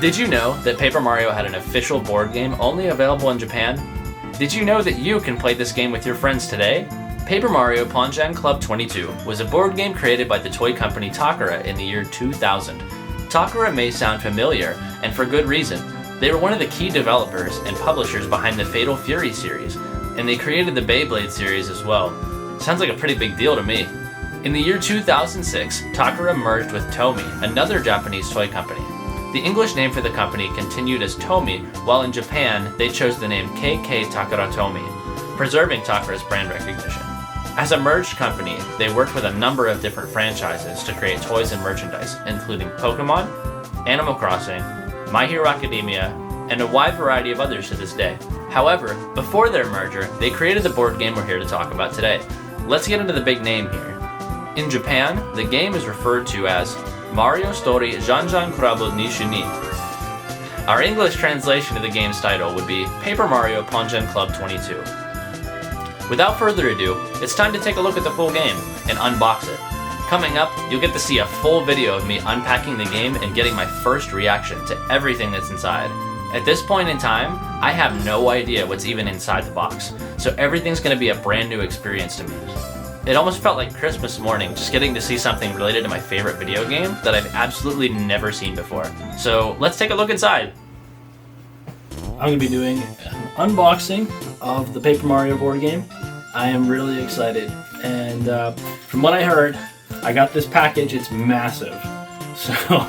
Did you know that Paper Mario had an official board game only available in Japan? Did you know that you can play this game with your friends today? Paper Mario Ponjan Club 22 was a board game created by the toy company Takara in the year 2000. Takara may sound familiar, and for good reason. They were one of the key developers and publishers behind the Fatal Fury series, and they created the Beyblade series as well. Sounds like a pretty big deal to me. In the year 2006, Takara merged with Tomy, another Japanese toy company. The English name for the company continued as Tomy, while in Japan they chose the name KK Takara Tomy, preserving Takara's brand recognition. As a merged company, they worked with a number of different franchises to create toys and merchandise, including Pokemon, Animal Crossing, My Hero Academia, and a wide variety of others to this day. However, before their merger, they created the board game we're here to talk about today. Let's get into the big name here. In Japan, the game is referred to as Mario Story Janjan Kurabu Nishuni. Our English translation of the game's title would be Paper Mario Ponjan Club 22. Without further ado, it's time to take a look at the full game and unbox it. Coming up, you'll get to see a full video of me unpacking the game and getting my first reaction to everything that's inside. At this point in time, I have no idea what's even inside the box, so everything's going to be a brand new experience to me. It almost felt like Christmas morning just getting to see something related to my favorite video game that I've absolutely never seen before. So let's take a look inside. I'm going to be doing an unboxing of the Paper Mario board game. I am really excited, and from what I heard, I got this package. It's massive, so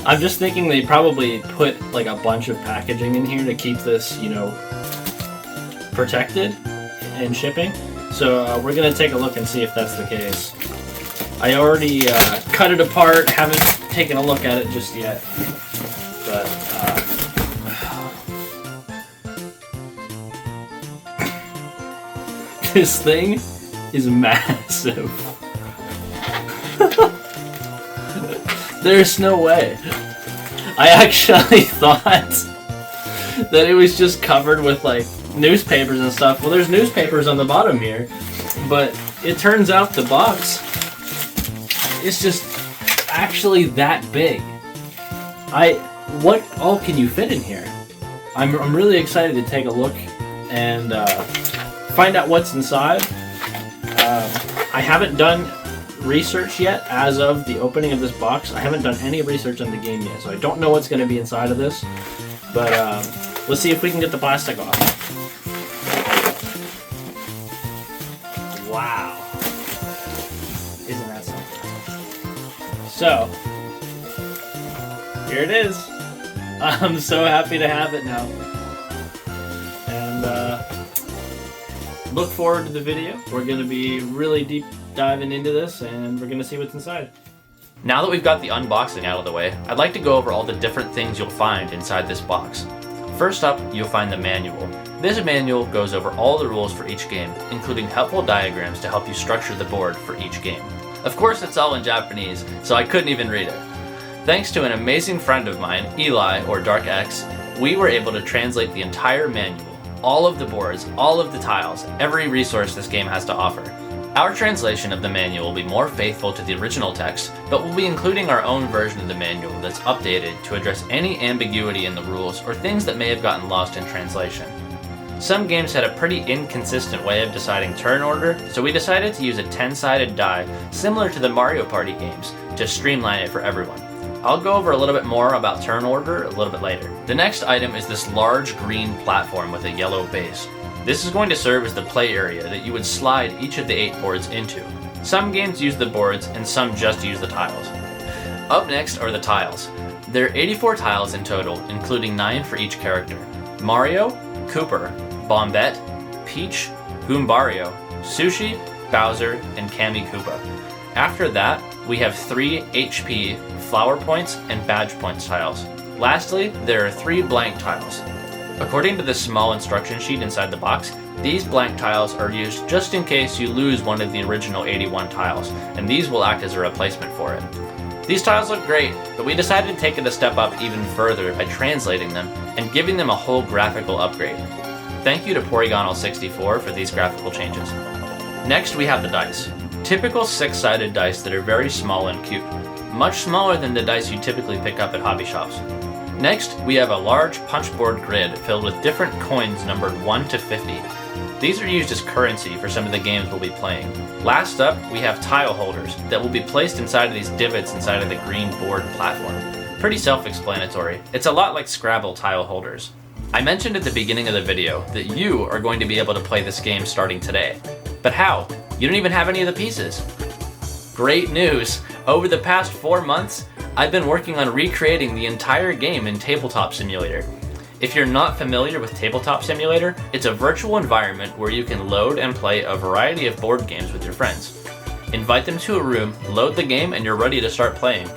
I'm just thinking they probably put like a bunch of packaging in here to keep this, protected and shipping. So we're going to take a look and see if that's the case. I already cut it apart, haven't taken a look at it just yet, but this thing is massive. There's no way. I actually thought that it was just covered with like newspapers and stuff. Well, there's newspapers on the bottom here, but it turns out the box is just actually that big. What all can you fit in here? I'm really excited to take a look and find out what's inside. I haven't done research yet as of the opening of this box. I haven't done any research on the game yet, so I don't know what's going to be inside of this, but let's see if we can get the plastic off. Wow. Isn't that something? So, here it is. I'm so happy to have it now. And look forward to the video. We're going to be really deep diving into this, and we're going to see what's inside. Now that we've got the unboxing out of the way, I'd like to go over all the different things you'll find inside this box. First up, you'll find the manual. This manual goes over all the rules for each game, including helpful diagrams to help you structure the board for each game. Of course, it's all in Japanese, so I couldn't even read it. Thanks to an amazing friend of mine, Eli, or Dark X, we were able to translate the entire manual, all of the boards, all of the tiles, every resource this game has to offer. Our translation of the manual will be more faithful to the original text, but we'll be including our own version of the manual that's updated to address any ambiguity in the rules or things that may have gotten lost in translation. Some games had a pretty inconsistent way of deciding turn order, so we decided to use a 10-sided die similar to the Mario Party games to streamline it for everyone. I'll go over a little bit more about turn order a little bit later. The next item is this large green platform with a yellow base. This is going to serve as the play area that you would slide each of the 8 boards into. Some games use the boards and some just use the tiles. Up next are the tiles. There are 84 tiles in total, including 9 for each character. Mario, Cooper, Bombette, Peach, Goombario, Sushi, Bowser, and Kammy Koopa. After that, we have 3 HP, Flower Points, and Badge Points tiles. Lastly, there are 3 blank tiles. According to the small instruction sheet inside the box, these blank tiles are used just in case you lose one of the original 81 tiles, and these will act as a replacement for it. These tiles look great, but we decided to take it a step up even further by translating them and giving them a whole graphical upgrade. Thank you to Porygonal64 for these graphical changes. Next we have the dice. Typical 6-sided dice that are very small and cute, much smaller than the dice you typically pick up at hobby shops. Next, we have a large punchboard grid filled with different coins numbered 1 to 50. These are used as currency for some of the games we'll be playing. Last up, we have tile holders that will be placed inside of these divots inside of the green board platform. Pretty self-explanatory. It's a lot like Scrabble tile holders. I mentioned at the beginning of the video that you are going to be able to play this game starting today. But how? You don't even have any of the pieces. Great news! Over the past 4 months, I've been working on recreating the entire game in Tabletop Simulator. If you're not familiar with Tabletop Simulator, it's a virtual environment where you can load and play a variety of board games with your friends. Invite them to a room, load the game, and you're ready to start playing.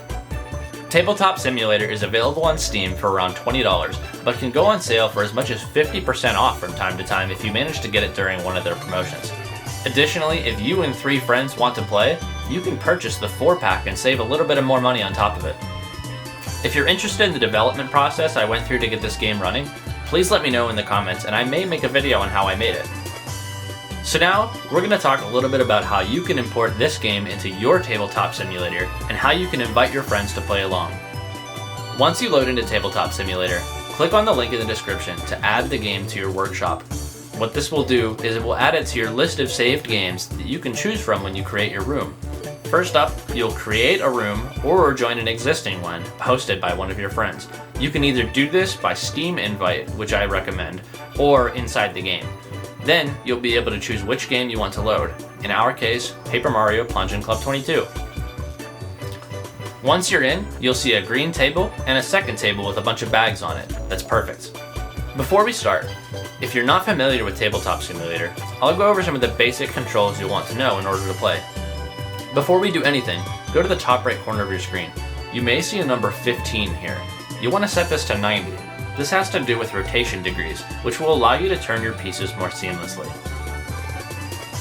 Tabletop Simulator is available on Steam for around $20, but can go on sale for as much as 50% off from time to time if you manage to get it during one of their promotions. Additionally, if you and 3 friends want to play, you can purchase the 4-pack and save a little bit more money on top of it. If you're interested in the development process I went through to get this game running, please let me know in the comments and I may make a video on how I made it. So now, we're going to talk a little bit about how you can import this game into your Tabletop Simulator and how you can invite your friends to play along. Once you load into Tabletop Simulator, click on the link in the description to add the game to your workshop. What this will do is it will add it to your list of saved games that you can choose from when you create your room. First up, you'll create a room or join an existing one hosted by one of your friends. You can either do this by Steam invite, which I recommend, or inside the game. Then you'll be able to choose which game you want to load. In our case, Paper Mario Ponjan Club 22. Once you're in, you'll see a green table and a second table with a bunch of bags on it. That's perfect. Before we start, if you're not familiar with Tabletop Simulator, I'll go over some of the basic controls you'll want to know in order to play. Before we do anything, go to the top right corner of your screen. You may see a number 15 here. You want to set this to 90. This has to do with rotation degrees, which will allow you to turn your pieces more seamlessly.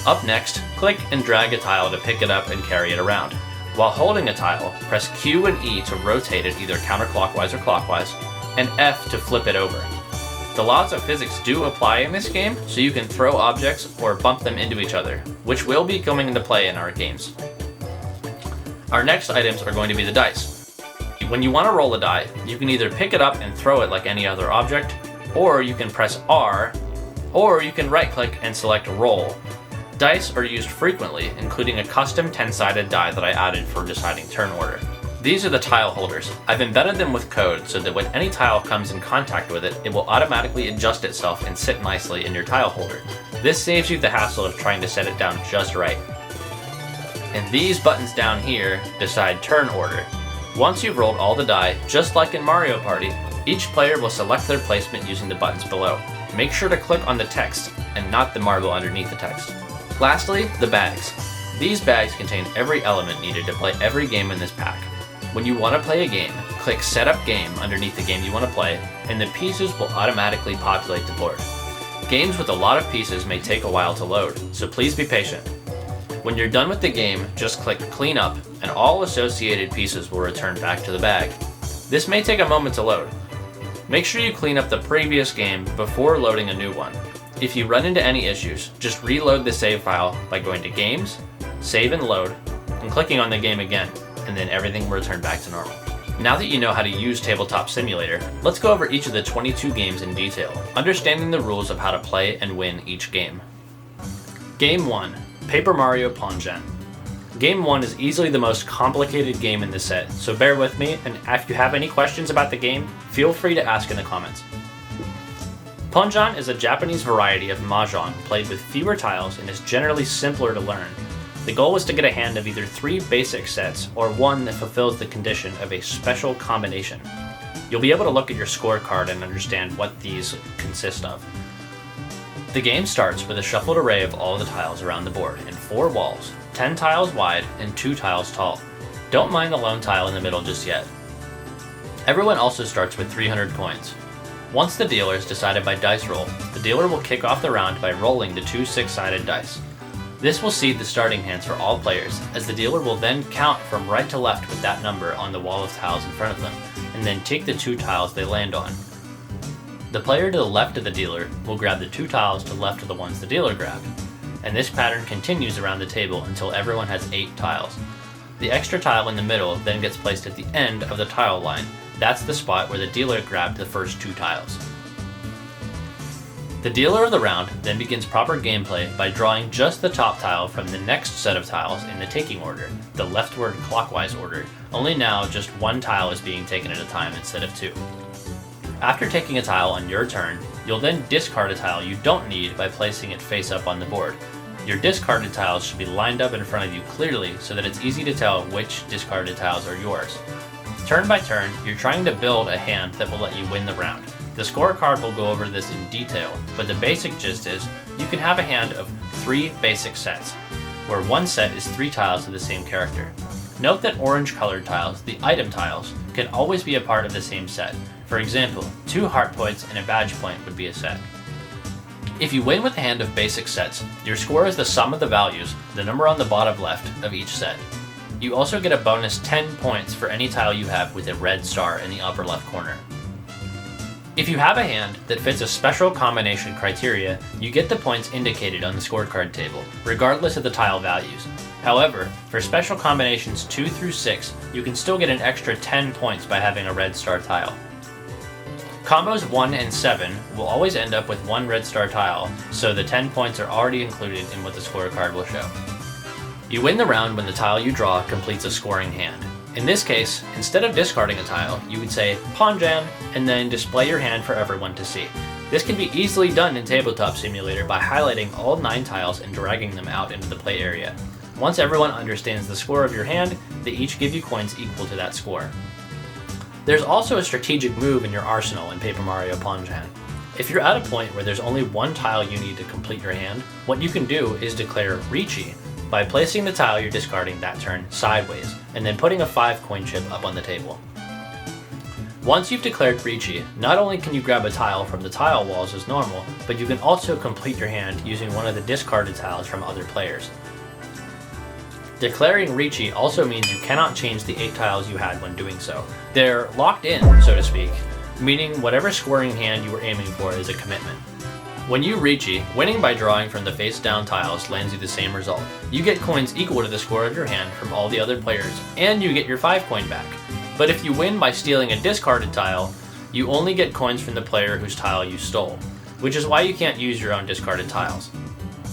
Up next, click and drag a tile to pick it up and carry it around. While holding a tile, press Q and E to rotate it either counterclockwise or clockwise, and F to flip it over. The laws of physics do apply in this game, so you can throw objects or bump them into each other, which will be coming into play in our games. Our next items are going to be the dice. When you want to roll a die, you can either pick it up and throw it like any other object, or you can press R, or you can right-click and select Roll. Dice are used frequently, including a custom 10-sided die that I added for deciding turn order. These are the tile holders. I've embedded them with code so that when any tile comes in contact with it, it will automatically adjust itself and sit nicely in your tile holder. This saves you the hassle of trying to set it down just right. And these buttons down here decide turn order. Once you've rolled all the die, just like in Mario Party, each player will select their placement using the buttons below. Make sure to click on the text and not the marble underneath the text. Lastly, the bags. These bags contain every element needed to play every game in this pack. When you want to play a game, click Setup Game underneath the game you want to play, and the pieces will automatically populate the board. Games with a lot of pieces may take a while to load, so please be patient. When you're done with the game, just click Clean Up, and all associated pieces will return back to the bag. This may take a moment to load. Make sure you clean up the previous game before loading a new one. If you run into any issues, just reload the save file by going to Games, Save and Load, and clicking on the game again, and then everything will return back to normal. Now that you know how to use Tabletop Simulator, let's go over each of the 22 games in detail, understanding the rules of how to play and win each game. Game 1. Paper Mario Ponjan. Game 1 is easily the most complicated game in the set, so bear with me, and if you have any questions about the game, feel free to ask in the comments. Ponjan is a Japanese variety of mahjong played with fewer tiles and is generally simpler to learn. The goal is to get a hand of either 3 basic sets or one that fulfills the condition of a special combination. You'll be able to look at your scorecard and understand what these consist of. The game starts with a shuffled array of all the tiles around the board in 4 walls, 10 tiles wide and 2 tiles tall. Don't mind the lone tile in the middle just yet. Everyone also starts with 300 coins. Once the dealer is decided by dice roll, the dealer will kick off the round by rolling the 2 6-sided dice. This will seed the starting hands for all players, as the dealer will then count from right to left with that number on the wall of tiles in front of them, and then take the 2 tiles they land on. The player to the left of the dealer will grab the 2 tiles to the left of the ones the dealer grabbed, and this pattern continues around the table until everyone has 8 tiles. The extra tile in the middle then gets placed at the end of the tile line, That's the spot where the dealer grabbed the first 2 tiles. The dealer of the round then begins proper gameplay by drawing just the top tile from the next set of tiles in the taking order, the leftward clockwise order, only now just 1 tile is being taken at a time instead of 2. After taking a tile on your turn, you'll then discard a tile you don't need by placing it face up on the board. Your discarded tiles should be lined up in front of you clearly so that it's easy to tell which discarded tiles are yours. Turn by turn, you're trying to build a hand that will let you win the round. The scorecard will go over this in detail, but the basic gist is you can have a hand of 3 basic sets, where one set is 3 tiles of the same character. Note that orange colored tiles, the item tiles, can always be a part of the same set. For example, 2 heart points and a badge point would be a set. If you win with a hand of basic sets, your score is the sum of the values, the number on the bottom left, of each set. You also get a bonus 10 points for any tile you have with a red star in the upper left corner. If you have a hand that fits a special combination criteria, you get the points indicated on the scorecard table, regardless of the tile values. However, for special combinations 2 through 6, you can still get an extra 10 points by having a red star tile. Combos 1 and 7 will always end up with 1 red star tile, so the 10 points are already included in what the scorecard will show. You win the round when the tile you draw completes a scoring hand. In this case, instead of discarding a tile, you would say Ponjan and then display your hand for everyone to see. This can be easily done in Tabletop Simulator by highlighting all 9 tiles and dragging them out into the play area. Once everyone understands the score of your hand, they each give you coins equal to that score. There's also a strategic move in your arsenal in Paper Mario Ponjan. If you're at a point where there's only 1 tile you need to complete your hand, what you can do is declare Ricci by placing the tile you're discarding that turn sideways, and then putting a 5 coin chip up on the table. Once you've declared Ricci, not only can you grab a tile from the tile walls as normal, but you can also complete your hand using one of the discarded tiles from other players. Declaring Ricci also means you cannot change the 8 tiles you had when doing so. They're locked in, so to speak, meaning whatever scoring hand you were aiming for is a commitment. When you Ricci, winning by drawing from the face-down tiles lands you the same result. You get coins equal to the score of your hand from all the other players, and you get your 5 coin back. But if you win by stealing a discarded tile, you only get coins from the player whose tile you stole, which is why you can't use your own discarded tiles.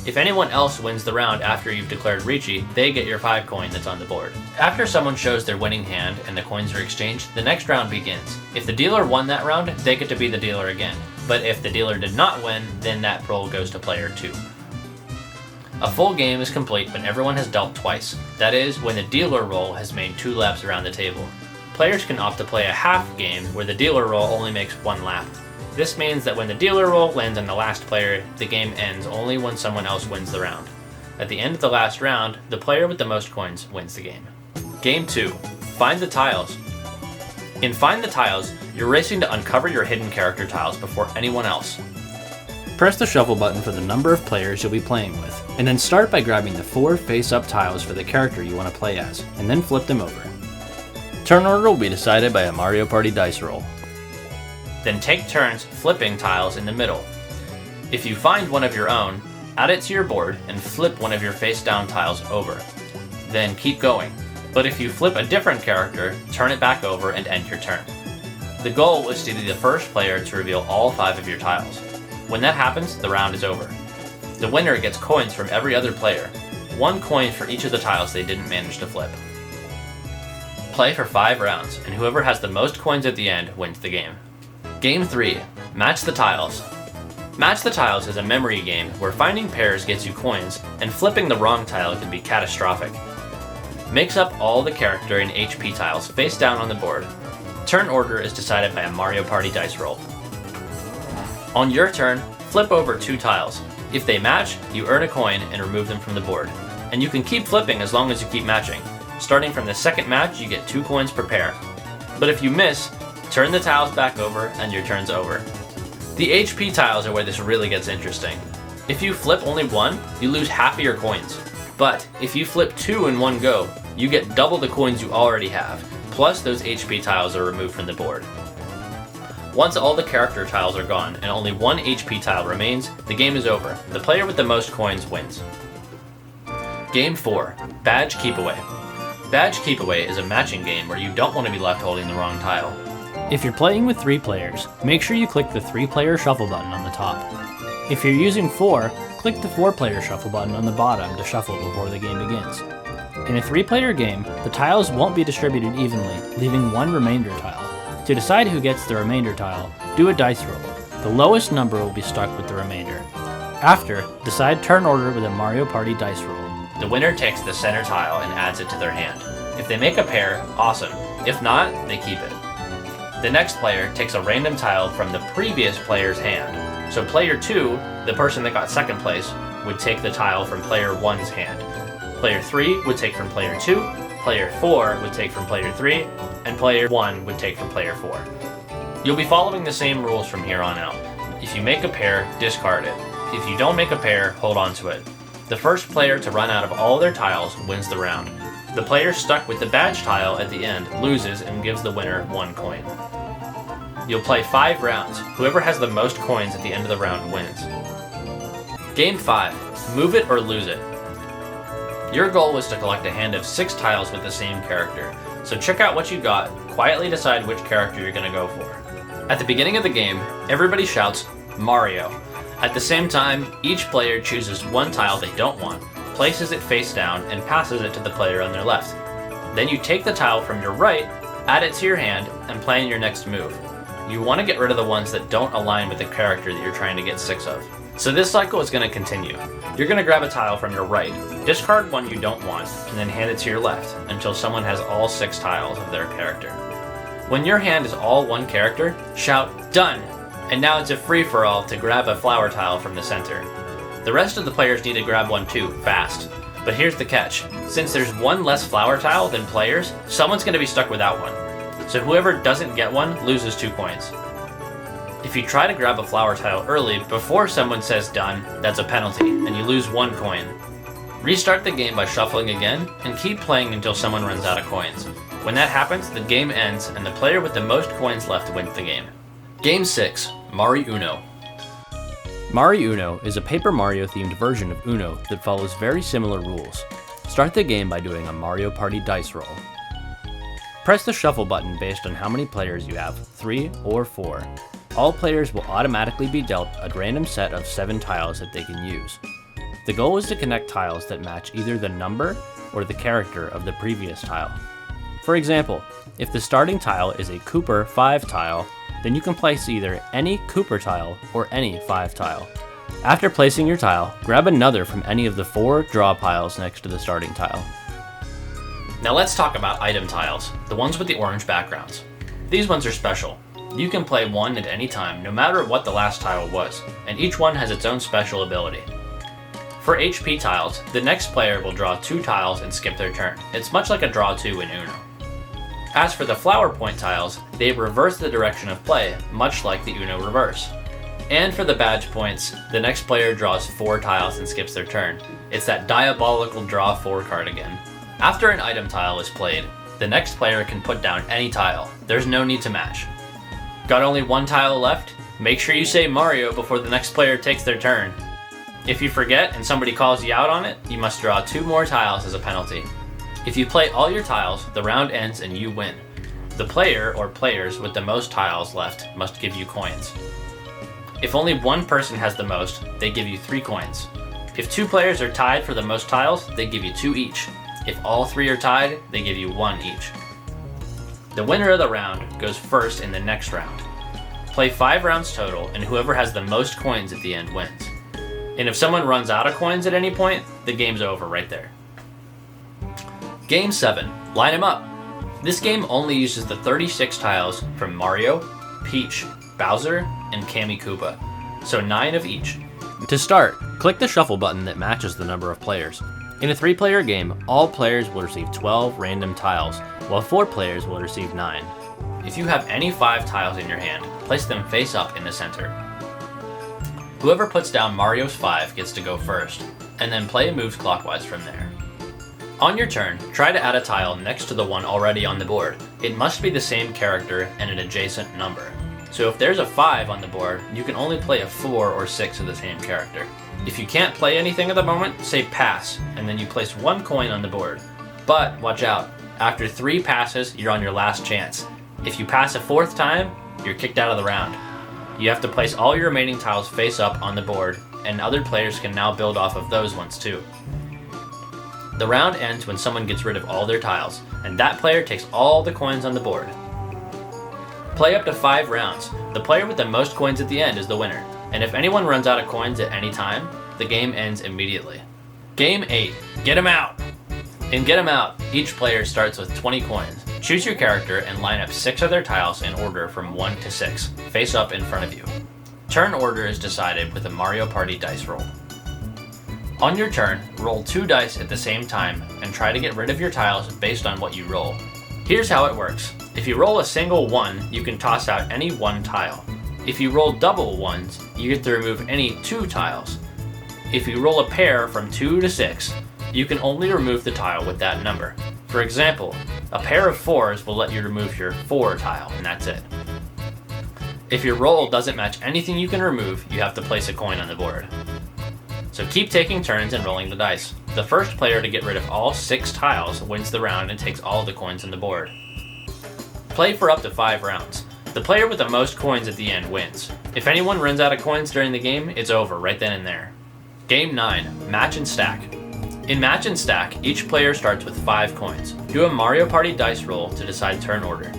If anyone else wins the round after you've declared Ricci, they get your 5 coin that's on the board. After someone shows their winning hand and the coins are exchanged, the next round begins. If the dealer won that round, they get to be the dealer again. But if the dealer did not win, then that roll goes to player 2. A full game is complete when everyone has dealt twice. That is, when the dealer roll has made 2 laps around the table. Players can opt to play a half game where the dealer roll only makes 1 lap. This means that when the dealer roll lands on the last player, the game ends only when someone else wins the round. At the end of the last round, the player with the most coins wins the game. Game 2. Find the tiles. In Find the Tiles, you're racing to uncover your hidden character tiles before anyone else. Press the shovel button for the number of players you'll be playing with, and then start by grabbing the 4 face-up tiles for the character you want to play as, and then flip them over. Turn order will be decided by a Mario Party dice roll. Then take turns flipping tiles in the middle. If you find one of your own, add it to your board and flip one of your face-down tiles over. Then keep going. But if you flip a different character, turn it back over and end your turn. The goal is to be the first player to reveal all 5 of your tiles. When that happens, the round is over. The winner gets coins from every other player, 1 coin for each of the tiles they didn't manage to flip. Play for 5 rounds, and whoever has the most coins at the end wins the game. Game 3. Match the Tiles. Match the Tiles is a memory game where finding pairs gets you coins, and flipping the wrong tile can be catastrophic. Mix up all the character and HP tiles face down on the board. Turn order is decided by a Mario Party dice roll. On your turn, flip over 2 tiles. If they match, you earn a coin and remove them from the board. And you can keep flipping as long as you keep matching. Starting from the second match, you get 2 coins per pair. But if you miss, turn the tiles back over and your turn's over. The HP tiles are where this really gets interesting. If you flip only 1, you lose half of your coins. But if you flip 2 in one go, you get double the coins you already have, plus those HP tiles are removed from the board. Once all the character tiles are gone and only 1 HP tile remains, the game is over. The player with the most coins wins. Game 4. Badge Keepaway. Badge Keepaway is a matching game where you don't want to be left holding the wrong tile. If you're playing with 3 players, make sure you click the 3-player shuffle button on the top. If you're using 4, click the 4-player shuffle button on the bottom to shuffle before the game begins. In a 3-player game, the tiles won't be distributed evenly, leaving one remainder tile. To decide who gets the remainder tile, do a dice roll. The lowest number will be stuck with the remainder. After, decide turn order with a Mario Party dice roll. The winner takes the center tile and adds it to their hand. If they make a pair, awesome. If not, they keep it. The next player takes a random tile from the previous player's hand. So player 2, the person that got second place, would take the tile from player 1's hand. Player 3 would take from player 2, player 4 would take from player 3, and player 1 would take from player 4. You'll be following the same rules from here on out. If you make a pair, discard it. If you don't make a pair, hold on to it. The first player to run out of all their tiles wins the round. The player stuck with the badge tile at the end loses and gives the winner 1 coin. You'll play 5 rounds. Whoever has the most coins at the end of the round wins. Game 5. Move it or lose it. Your goal was to collect a hand of 6 tiles with the same character, so check out what you got, quietly decide which character you're going to go for. At the beginning of the game, everybody shouts, Mario. At the same time, each player chooses one tile they don't want, places it face down, and passes it to the player on their left. Then you take the tile from your right, add it to your hand, and plan your next move. You want to get rid of the ones that don't align with the character that you're trying to get 6 of. So this cycle is going to continue. You're going to grab a tile from your right, discard one you don't want, and then hand it to your left until someone has all 6 tiles of their character. When your hand is all one character, shout, done! And now it's a free-for-all to grab a flower tile from the center. The rest of the players need to grab one too, fast. But here's the catch. Since there's one less flower tile than players, someone's going to be stuck without one. So whoever doesn't get one loses 2 coins. If you try to grab a flower tile early before someone says done, that's a penalty, and you lose 1 coin. Restart the game by shuffling again, and keep playing until someone runs out of coins. When that happens, the game ends, and the player with the most coins left wins the game. Game 6. Mari Uno. Mari Uno is a Paper Mario themed version of Uno that follows very similar rules. Start the game by doing a Mario Party dice roll. Press the shuffle button based on how many players you have, 3 or 4. All players will automatically be dealt a random set of 7 tiles that they can use. The goal is to connect tiles that match either the number or the character of the previous tile. For example, if the starting tile is a Cooper 5 tile, then you can place either any Cooper tile or any 5 tile. After placing your tile, grab another from any of the 4 draw piles next to the starting tile. Now let's talk about item tiles, the ones with the orange backgrounds. These ones are special. You can play one at any time, no matter what the last tile was, and each one has its own special ability. For HP tiles, the next player will draw 2 tiles and skip their turn. It's much like a draw 2 in Uno. As for the flower point tiles, they reverse the direction of play, much like the Uno reverse. And for the badge points, the next player draws 4 tiles and skips their turn. It's that diabolical draw 4 card again. After an item tile is played, the next player can put down any tile. There's no need to match. Got only 1 tile left? Make sure you say Mario before the next player takes their turn. If you forget and somebody calls you out on it, you must draw 2 more tiles as a penalty. If you play all your tiles, the round ends and you win. The player or players with the most tiles left must give you coins. If only one person has the most, they give you 3 coins. If 2 players are tied for the most tiles, they give you 2 each. If all 3 are tied, they give you 1 each. The winner of the round goes first in the next round. Play 5 rounds total, and whoever has the most coins at the end wins. And if someone runs out of coins at any point, the game's over right there. Game 7. Line 'em up. This game only uses the 36 tiles from Mario, Peach, Bowser, and Kammy Koopa, so 9 of each. To start, click the shuffle button that matches the number of players. In a 3-player game, all players will receive 12 random tiles, while 4 players will receive 9. If you have any 5 tiles in your hand, place them face up in the center. Whoever puts down Mario's 5 gets to go first, and then play moves clockwise from there. On your turn, try to add a tile next to the one already on the board. It must be the same character and an adjacent number. So if there's a 5 on the board, you can only play a 4 or 6 of the same character. If you can't play anything at the moment, say pass, and then you place 1 coin on the board. But watch out, after 3 passes, you're on your last chance. If you pass a fourth time, you're kicked out of the round. You have to place all your remaining tiles face up on the board, and other players can now build off of those ones too. The round ends when someone gets rid of all their tiles, and that player takes all the coins on the board. Play up to 5 rounds. The player with the most coins at the end is the winner, and if anyone runs out of coins at any time, the game ends immediately. Game 8, Get 'em Out! In Get 'em Out, each player starts with 20 coins. Choose your character and line up 6 of their tiles in order from 1 to 6, face up in front of you. Turn order is decided with a Mario Party dice roll. On your turn, roll 2 dice at the same time and try to get rid of your tiles based on what you roll. Here's how it works. If you roll a single 1, you can toss out any 1 tile. If you roll double 1s, you get to remove any 2 tiles. If you roll a pair from 2 to 6, you can only remove the tile with that number. For example, a pair of 4s will let you remove your 4 tile, and that's it. If your roll doesn't match anything you can remove, you have to place a coin on the board. So keep taking turns and rolling the dice. The first player to get rid of all 6 tiles wins the round and takes all the coins on the board. Play for up to 5 rounds. The player with the most coins at the end wins. If anyone runs out of coins during the game, it's over right then and there. Game 9, Match and Stack. In Match and Stack, each player starts with 5 coins. Do a Mario Party dice roll to decide turn order.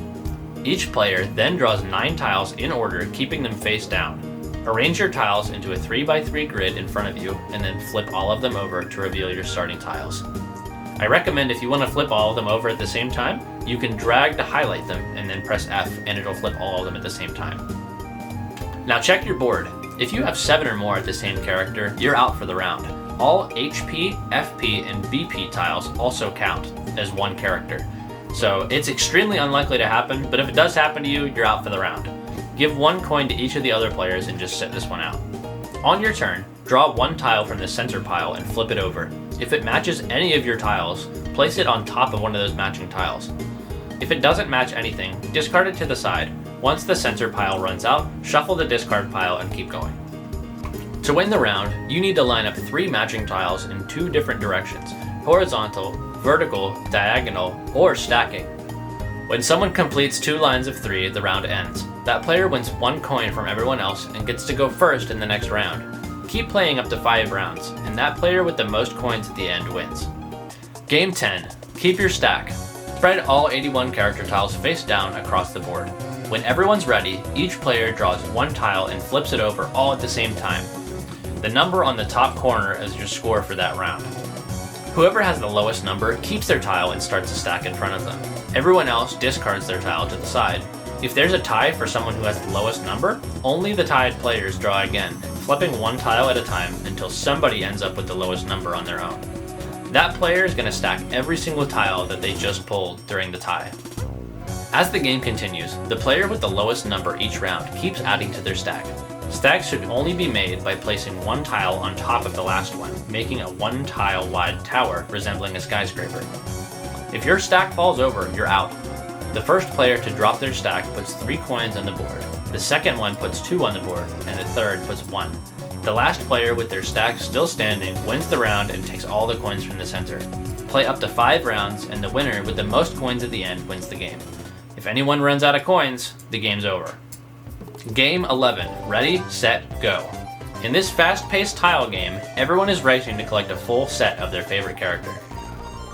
Each player then draws 9 tiles in order, keeping them face down. Arrange your tiles into a 3x3 grid in front of you, and then flip all of them over to reveal your starting tiles. I recommend if you want to flip all of them over at the same time, you can drag to highlight them and then press F and it'll flip all of them at the same time. Now check your board. If you have 7 or more at the same character, you're out for the round. All HP, FP, and BP tiles also count as one character. So it's extremely unlikely to happen, but if it does happen to you, you're out for the round. Give 1 coin to each of the other players and just sit this one out. On your turn, draw 1 tile from the center pile and flip it over. If it matches any of your tiles, place it on top of one of those matching tiles. If it doesn't match anything, discard it to the side. Once the center pile runs out, shuffle the discard pile and keep going. To win the round, you need to line up 3 matching tiles in 2 different directions: horizontal, vertical, diagonal, or stacking. When someone completes 2 lines of 3, the round ends. That player wins 1 coin from everyone else and gets to go first in the next round. Keep playing up to 5 rounds, and that player with the most coins at the end wins. Game 10. Keep your stack. Spread all 81 character tiles face down across the board. When everyone's ready, each player draws 1 tile and flips it over all at the same time. The number on the top corner is your score for that round. Whoever has the lowest number keeps their tile and starts a stack in front of them. Everyone else discards their tile to the side. If there's a tie for someone who has the lowest number, only the tied players draw again, flipping 1 tile at a time until somebody ends up with the lowest number on their own. That player is going to stack every single tile that they just pulled during the tie. As the game continues, the player with the lowest number each round keeps adding to their stack. Stacks should only be made by placing 1 tile on top of the last one, making a 1 tile wide tower resembling a skyscraper. If your stack falls over, you're out. The first player to drop their stack puts 3 coins on the board. The second one puts 2 on the board, and the third puts 1. The last player with their stack still standing wins the round and takes all the coins from the center. Play up to 5 rounds, and the winner with the most coins at the end wins the game. If anyone runs out of coins, the game's over. Game 11. Ready, set, go. In this fast-paced tile game, everyone is racing to collect a full set of their favorite character.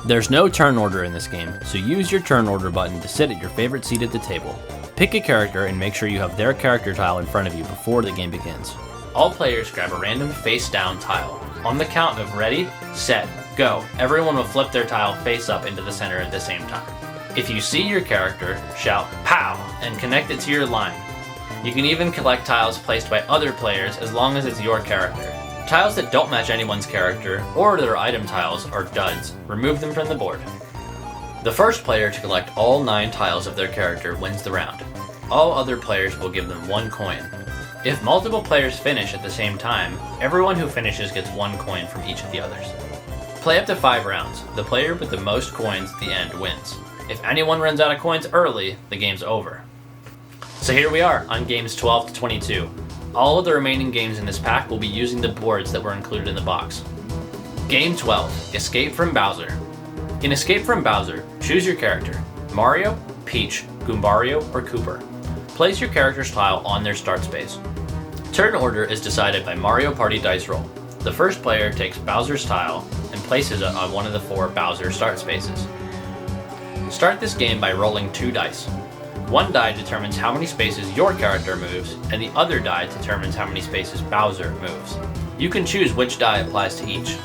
There's no turn order in this game, so use your turn order button to sit at your favorite seat at the table. Pick a character and make sure you have their character tile in front of you before the game begins. All players grab a random face-down tile. On the count of ready, set, go, everyone will flip their tile face up into the center at the same time. If you see your character, shout POW and connect it to your line. You can even collect tiles placed by other players as long as it's your character. Tiles that don't match anyone's character or their item tiles are duds. Remove them from the board. The first player to collect all 9 tiles of their character wins the round. All other players will give them 1 coin. If multiple players finish at the same time, everyone who finishes gets 1 coin from each of the others. Play up to 5 rounds. The player with the most coins at the end wins. If anyone runs out of coins early, the game's over. So here we are on games 12 to 22. All of the remaining games in this pack will be using the boards that were included in the box. Game 12, Escape from Bowser. In Escape from Bowser, choose your character: Mario, Peach, Goombario, or Kooper. Place your character's tile on their start space. Turn order is decided by Mario Party dice roll. The first player takes Bowser's tile and places it on one of the 4 Bowser start spaces. Start this game by rolling 2 dice. One die determines how many spaces your character moves, and the other die determines how many spaces Bowser moves. You can choose which die applies to each.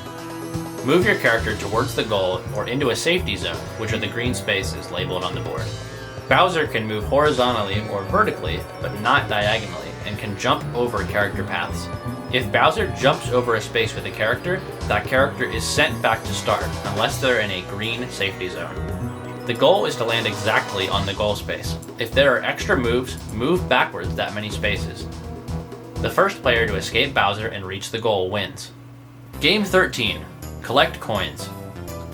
Move your character towards the goal or into a safety zone, which are the green spaces labeled on the board. Bowser can move horizontally or vertically, but not diagonally, and can jump over character paths. If Bowser jumps over a space with a character, that character is sent back to start, unless they're in a green safety zone. The goal is to land exactly on the goal space. If there are extra moves, move backwards that many spaces. The first player to escape Bowser and reach the goal wins. Game 13. Collect coins.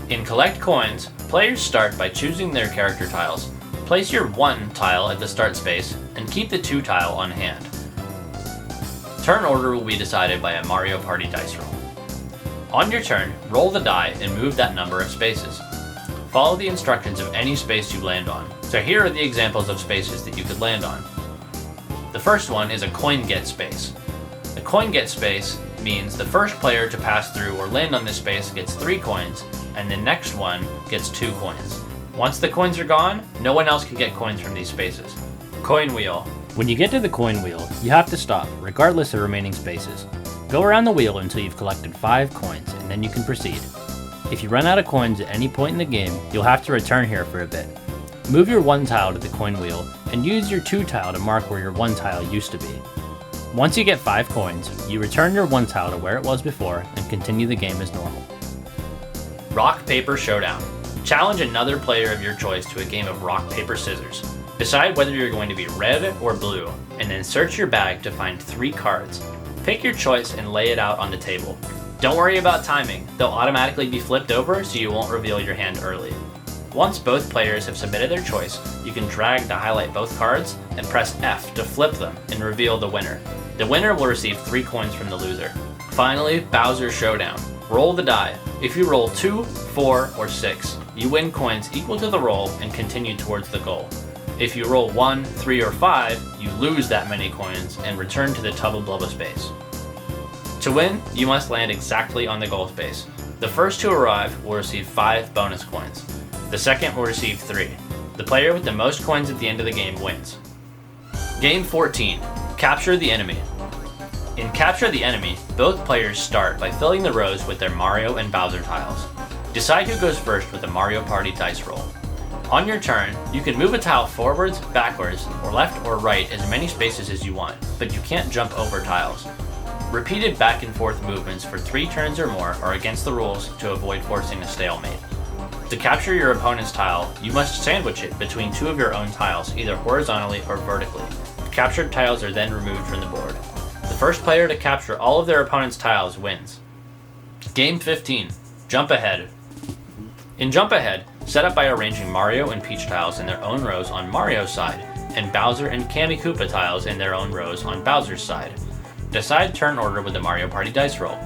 In Collect Coins, players start by choosing their character tiles. Place your 1 tile at the start space and keep the 2 tile on hand. Turn order will be decided by a Mario Party dice roll. On your turn, roll the die and move that number of spaces. Follow the instructions of any space you land on. So here are the examples of spaces that you could land on. The first one is a coin get space. The coin get space means the first player to pass through or land on this space gets 3 coins, and the next one gets 2 coins. Once the coins are gone, no one else can get coins from these spaces. Coin wheel. When you get to the coin wheel, you have to stop, regardless of remaining spaces. Go around the wheel until you've collected 5 coins, and then you can proceed. If you run out of coins at any point in the game, you'll have to return here for a bit. Move your 1 tile to the coin wheel, and use your 2 tile to mark where your 1 tile used to be. Once you get 5 coins, you return your 1 tile to where it was before, and continue the game as normal. Rock, Paper, Showdown. Challenge another player of your choice to a game of rock, paper, scissors. Decide whether you're going to be red or blue, and then search your bag to find 3 cards. Pick your choice and lay it out on the table. Don't worry about timing, they'll automatically be flipped over so you won't reveal your hand early. Once both players have submitted their choice, you can drag to highlight both cards and press F to flip them and reveal the winner. The winner will receive 3 coins from the loser. Finally, Bowser Showdown. Roll the die. If you roll 2, 4, or 6, you win coins equal to the roll and continue towards the goal. If you roll 1, 3, or 5, you lose that many coins and return to the Tubba Blubba space. To win, you must land exactly on the goal space. The first to arrive will receive 5 bonus coins. The second will receive 3. The player with the most coins at the end of the game wins. Game 14. Capture the enemy. In Capture the Enemy, both players start by filling the rows with their Mario and Bowser tiles. Decide who goes first with the Mario Party dice roll. On your turn, you can move a tile forwards, backwards, or left or right as many spaces as you want, but you can't jump over tiles. Repeated back and forth movements for 3 turns or more are against the rules to avoid forcing a stalemate. To capture your opponent's tile, you must sandwich it between 2 of your own tiles, either horizontally or vertically. Captured tiles are then removed from the board. The first player to capture all of their opponent's tiles wins. Game 15. Jump Ahead. In Jump Ahead, set up by arranging Mario and Peach tiles in their own rows on Mario's side, and Bowser and Kammy Koopa tiles in their own rows on Bowser's side. Decide turn order with the Mario Party dice roll.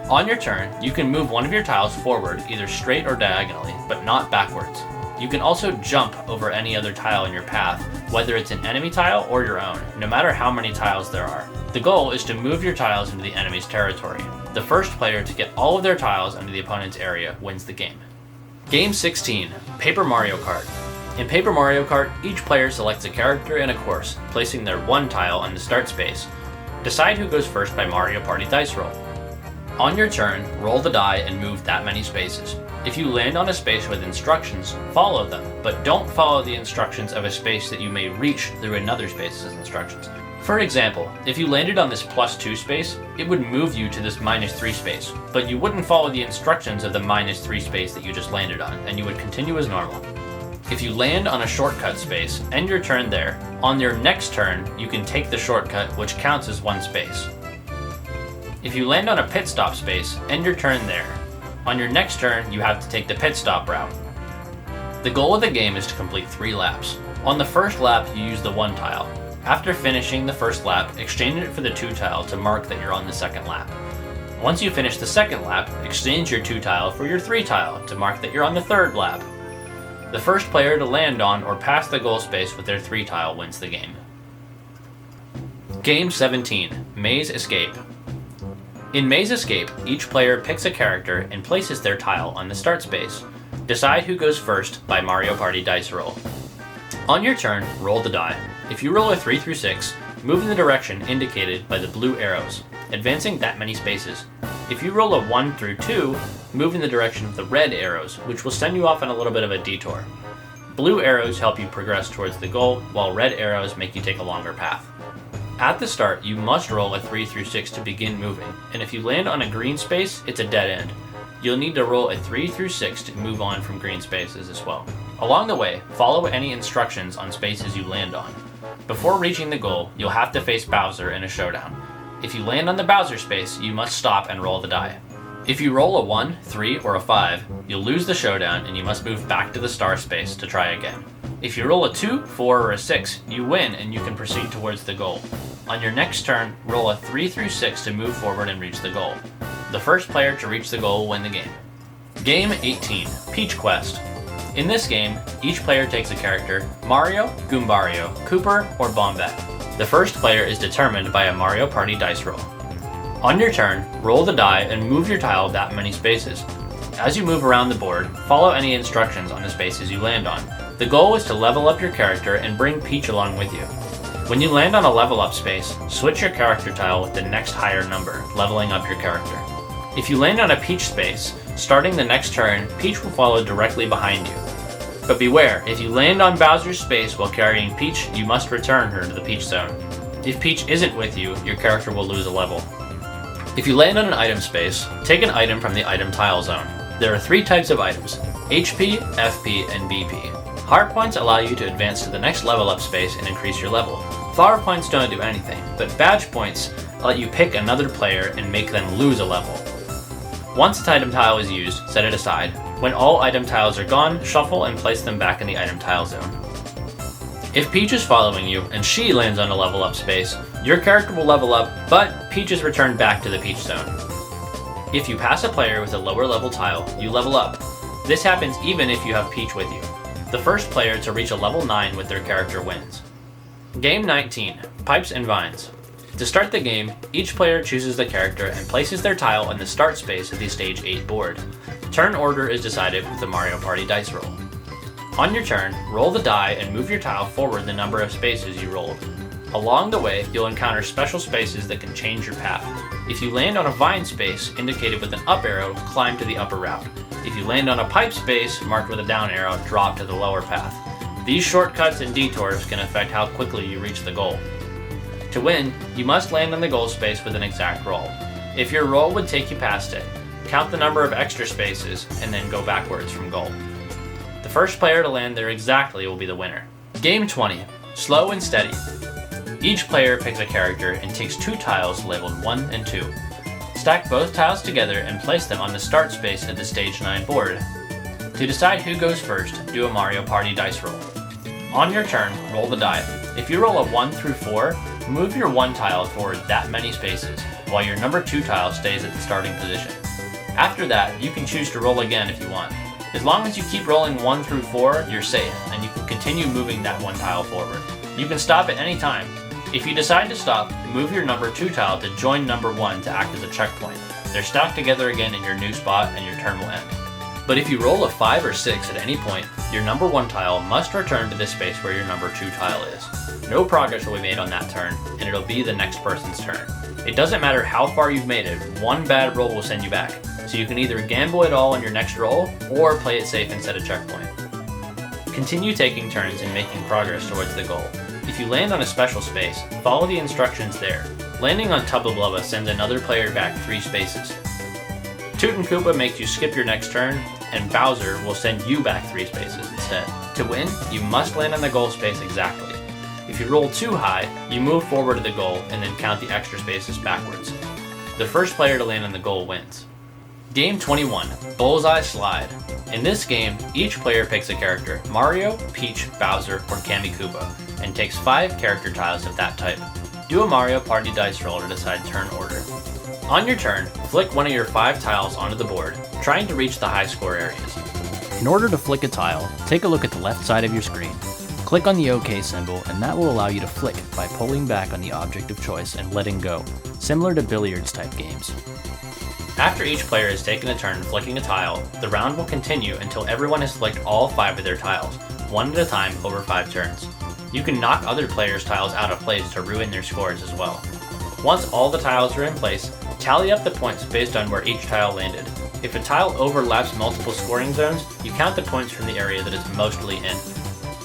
On your turn, you can move one of your tiles forward, either straight or diagonally, but not backwards. You can also jump over any other tile in your path, whether it's an enemy tile or your own, no matter how many tiles there are. The goal is to move your tiles into the enemy's territory. The first player to get all of their tiles into the opponent's area wins the game. Game 16. Paper Mario Kart. In Paper Mario Kart, each player selects a character and a course, placing their 1 tile on the start space. Decide who goes first by Mario Party dice roll. On your turn, roll the die and move that many spaces. If you land on a space with instructions, follow them, but don't follow the instructions of a space that you may reach through another space's instructions. For example, if you landed on this +2 space, it would move you to this -3 space, but you wouldn't follow the instructions of the -3 space that you just landed on, and you would continue as normal. If you land on a shortcut space, end your turn there. On your next turn, you can take the shortcut, which counts as 1 space. If you land on a pit stop space, end your turn there. On your next turn, you have to take the pit stop route. The goal of the game is to complete 3 laps. On the first lap, you use the 1 tile. After finishing the first lap, exchange it for the 2 tile to mark that you're on the second lap. Once you finish the second lap, exchange your 2 tile for your 3 tile to mark that you're on the third lap. The first player to land on or pass the goal space with their 3 tile wins the game. Game 17, Maze Escape. In Maze Escape, each player picks a character and places their tile on the start space. Decide who goes first by Mario Party dice roll. On your turn, roll the die. If you roll a 3 through 6, move in the direction indicated by the blue arrows, advancing that many spaces. If you roll a 1 through 2, move in the direction of the red arrows, which will send you off on a little bit of a detour. Blue arrows help you progress towards the goal, while red arrows make you take a longer path. At the start, you must roll a 3 through 6 to begin moving, and if you land on a green space, it's a dead end. You'll need to roll a 3 through 6 to move on from green spaces as well. Along the way, follow any instructions on spaces you land on. Before reaching the goal, you'll have to face Bowser in a showdown. If you land on the Bowser space, you must stop and roll the die. If you roll a 1, 3, or a 5, you'll lose the showdown and you must move back to the star space to try again. If you roll a 2, 4, or a 6, you win and you can proceed towards the goal. On your next turn, roll a 3 through 6 to move forward and reach the goal. The first player to reach the goal will win the game. Game 18, Peach Quest. In this game, each player takes a character: Mario, Goombario, Cooper, or Bombette. The first player is determined by a Mario Party dice roll. On your turn, roll the die and move your tile that many spaces. As you move around the board, follow any instructions on the spaces you land on. The goal is to level up your character and bring Peach along with you. When you land on a level up space, switch your character tile with the next higher number, leveling up your character. If you land on a Peach space, starting the next turn, Peach will follow directly behind you. But beware, if you land on Bowser's space while carrying Peach, you must return her to the Peach zone. If Peach isn't with you, your character will lose a level. If you land on an item space, take an item from the item tile zone. There are 3 types of items: HP, FP, and BP. Heart points allow you to advance to the next level up space and increase your level. Flower points don't do anything, but badge points let you pick another player and make them lose a level. Once an item tile is used, set it aside. When all item tiles are gone, shuffle and place them back in the item tile zone. If Peach is following you and she lands on a level up space, your character will level up, but Peach is returned back to the Peach zone. If you pass a player with a lower level tile, you level up. This happens even if you have Peach with you. The first player to reach a level 9 with their character wins. Game 19, Pipes and Vines. To start the game, each player chooses the character and places their tile in the start space of the Stage 8 board. Turn order is decided with the Mario Party dice roll. On your turn, roll the die and move your tile forward the number of spaces you rolled. Along the way, you'll encounter special spaces that can change your path. If you land on a vine space indicated with an up arrow, climb to the upper route. If you land on a pipe space marked with a down arrow, drop to the lower path. These shortcuts and detours can affect how quickly you reach the goal. To win, you must land on the goal space with an exact roll. If your roll would take you past it, count the number of extra spaces and then go backwards from goal. The first player to land there exactly will be the winner. Game 20, Slow and Steady. Each player picks a character and takes 2 tiles labeled 1 and 2. Stack both tiles together and place them on the start space of the Stage 9 board. To decide who goes first, do a Mario Party dice roll. On your turn, roll the die. If you roll a 1 through 4, move your 1 tile forward that many spaces, while your number 2 tile stays at the starting position. After that, you can choose to roll again if you want. As long as you keep rolling 1 through 4, you're safe, and you can continue moving that 1 tile forward. You can stop at any time. If you decide to stop, move your number 2 tile to join number 1 to act as a checkpoint. They're stacked together again in your new spot and your turn will end. But if you roll a 5 or 6 at any point, your number 1 tile must return to the space where your number 2 tile is. No progress will be made on that turn, and it'll be the next person's turn. It doesn't matter how far you've made it, 1 bad roll will send you back, so you can either gamble it all on your next roll, or play it safe and set a checkpoint. Continue taking turns and making progress towards the goal. If you land on a special space, follow the instructions there. Landing on Tubba Blubba sends another player back 3 spaces. Toot and Koopa makes you skip your next turn, and Bowser will send you back 3 spaces instead. To win, you must land on the goal space exactly. If you roll too high, you move forward to the goal and then count the extra spaces backwards. The first player to land on the goal wins. Game 21, Bullseye Slide. In this game, each player picks a character: Mario, Peach, Bowser, or Kammy Koopa, and takes 5 character tiles of that type. Do a Mario Party dice roll to decide turn order. On your turn, flick one of your 5 tiles onto the board, trying to reach the high score areas. In order to flick a tile, take a look at the left side of your screen. Click on the OK symbol and that will allow you to flick by pulling back on the object of choice and letting go, similar to billiards type games. After each player has taken a turn flicking a tile, the round will continue until everyone has flicked all 5 of their tiles, one at a time over 5 turns. You can knock other players' tiles out of place to ruin their scores as well. Once all the tiles are in place, tally up the points based on where each tile landed. If a tile overlaps multiple scoring zones, you count the points from the area that it's mostly in.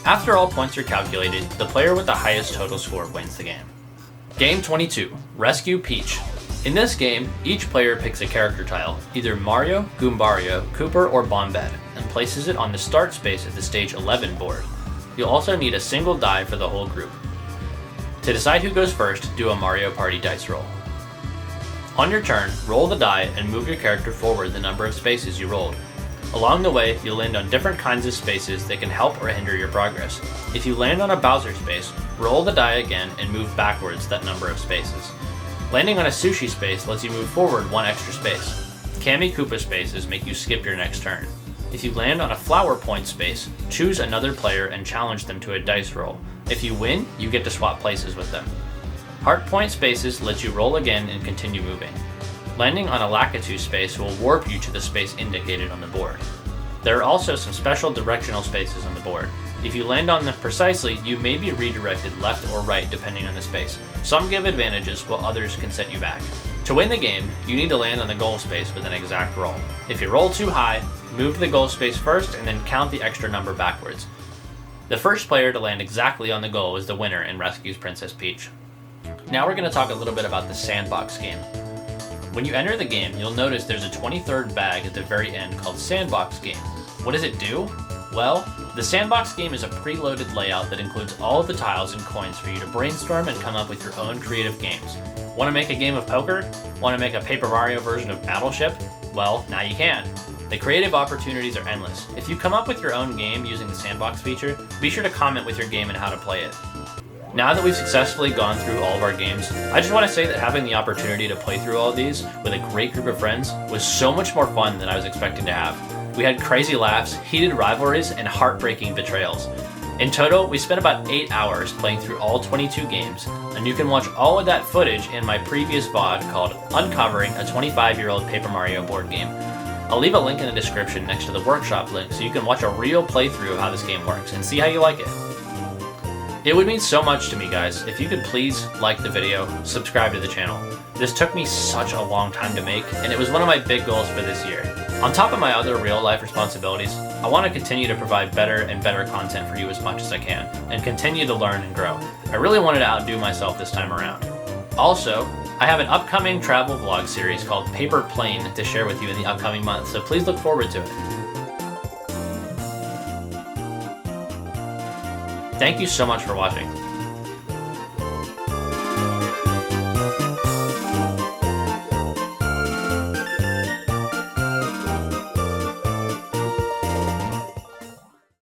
After all points are calculated, the player with the highest total score wins the game. Game 22, Rescue Peach. In this game, each player picks a character tile, either Mario, Goombario, Kooper, or Bombette, and places it on the start space of the stage 11 board. You'll also need a single die for the whole group. To decide who goes first, do a Mario Party dice roll. On your turn, roll the die and move your character forward the number of spaces you rolled. Along the way, you'll land on different kinds of spaces that can help or hinder your progress. If you land on a Bowser space, roll the die again and move backwards that number of spaces. Landing on a Sushi space lets you move forward 1 extra space. Kami Koopa spaces make you skip your next turn. If you land on a Flower Point space, choose another player and challenge them to a dice roll. If you win, you get to swap places with them. Heart Point spaces let you roll again and continue moving. Landing on a Lakitu space will warp you to the space indicated on the board. There are also some special directional spaces on the board. If you land on them precisely, you may be redirected left or right depending on the space. Some give advantages while others can set you back. To win the game, you need to land on the goal space with an exact roll. If you roll too high, move to the goal space first and then count the extra number backwards. The first player to land exactly on the goal is the winner and rescues Princess Peach. Now we're going to talk a little bit about the Sandbox Game. When you enter the game, you'll notice there's a 23rd bag at the very end called Sandbox Game. What does it do? Well, the Sandbox Game is a preloaded layout that includes all of the tiles and coins for you to brainstorm and come up with your own creative games. Want to make a game of poker? Want to make a Paper Mario version of Battleship? Well, now you can. The creative opportunities are endless. If you come up with your own game using the Sandbox feature, be sure to comment with your game and how to play it. Now that we've successfully gone through all of our games, I just want to say that having the opportunity to play through all of these with a great group of friends was so much more fun than I was expecting to have. We had crazy laughs, heated rivalries, and heartbreaking betrayals. In total, we spent about 8 hours playing through all 22 games, and you can watch all of that footage in my previous VOD called Uncovering a 25-Year-Old Paper Mario Board Game. I'll leave a link in the description next to the workshop link so you can watch a real playthrough of how this game works and see how you like it. It would mean so much to me, guys, if you could please like the video, subscribe to the channel. This took me such a long time to make, and it was one of my big goals for this year. On top of my other real-life responsibilities, I want to continue to provide better and better content for you as much as I can, and continue to learn and grow. I really wanted to outdo myself this time around. Also, I have an upcoming travel vlog series called Paper Plane to share with you in the upcoming month, so please look forward to it. Thank you so much for watching.